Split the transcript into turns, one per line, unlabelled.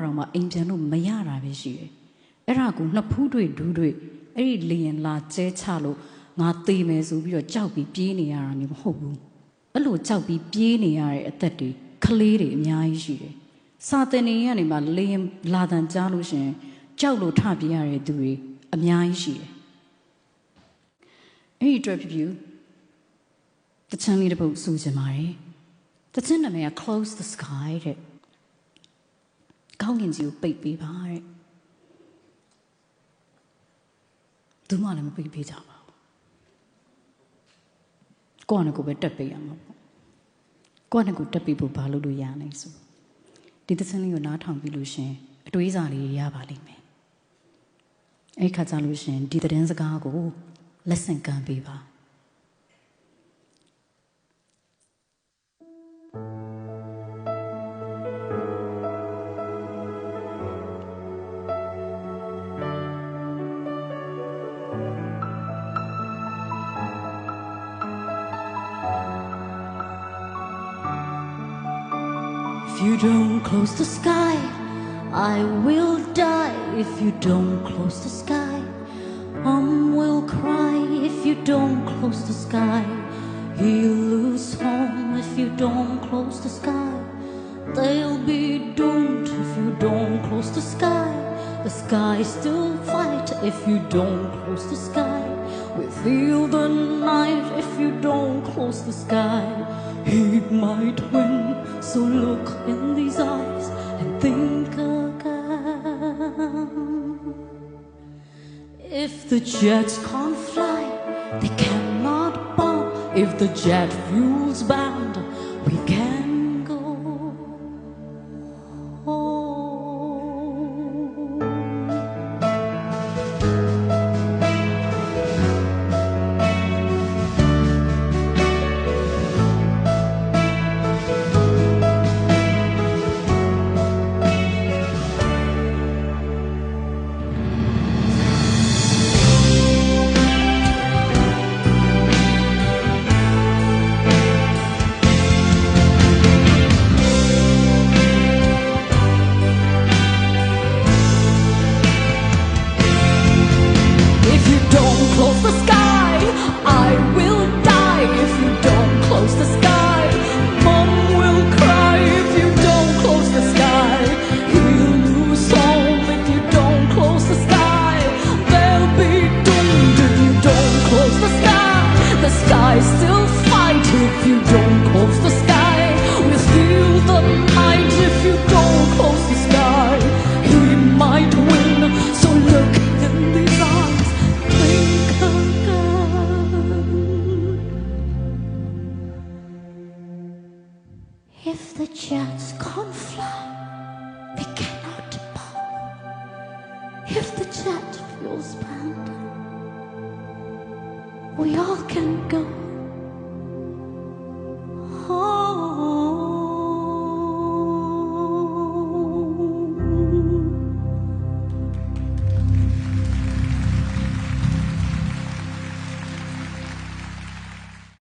တော့မှအိမ်ပြန်လို့မရတာပဲရှိတယ်အဲ့ဒါကိုနှစ်ဖူးတွေဒူးတွေအဲ့ဒီလျင်လာကျဲချလို့ငါသေမယ်ဆိုပြီးတော့ကြောက်ပြီးပြေးနေရတာမျိုးမဟုတ်ဘူးအဲ့လိုကြောက်ပြီးပြေးနေရတဲ့အသက်တွေကလေးတွေအများကြီးရှိတယ်စာသင်နေရနေမှာလျင်လာတန်ကြားလို့ရှင်ကြောက်လို့ထပြေးရတဲ့သူတွေအများကြီးရှိတယ်အဲ့ဒီအတွက်ဖြစ်ဖြစ်တချမ်းလေးတစ်ပုဒ်ဆိုချင်ပါတယ်တချမ်းနာမည်က Close the Sky တဲ့ကောင်းကင်ကြီးကိုပိတ်ပေးပါတဲ့သူမှလည်းမပိတ်ပေးကြပါဘူးကိုယ့်နဲ့ကိုယ်ပဲတက်ပေးရမှာပေါ့ကိုယ့်နဲ့ကိုယ်တက်ပေးဖို့ဘာလို့လို့ရနိုင်ဆိုဒီတချမ်းလေးကိုနားထောင်ပြီးလို့ရှင်အတွေးစာလေးရပါလိမ့်မယ်အဲ့ခါကြလို့ရှင်ဒီသတင်းစကားကိုလက်ဆင့်ကမ်းပေးပါIf you don't close the sky, I will die. If you don't close the sky, Mom will cry. If you don't close the sky, he'll lose home. If you don't close the sky, they'll be doomed. If you don't close the sky, the sky still fight. If you don't close the sky, we feel the night. If you don't close the sky, he might win. So look in these eyes and think again. If the jets can't fly, they cannot bomb. If the jet fuel's banned, we can go home. Close the sky, I will die. If you don't close the sky, Mom will cry. If you don't close the sky, he'll lose home. If you don't close the sky, they'll be doomed. If you don't close the sky still fight. If you don't close the sky, we'll steal the night. If you don't close the sky, he might win. So look in these eyes, think again. If the jets can't fly, we cannot bomb. If the jet fuel's banned, we all can go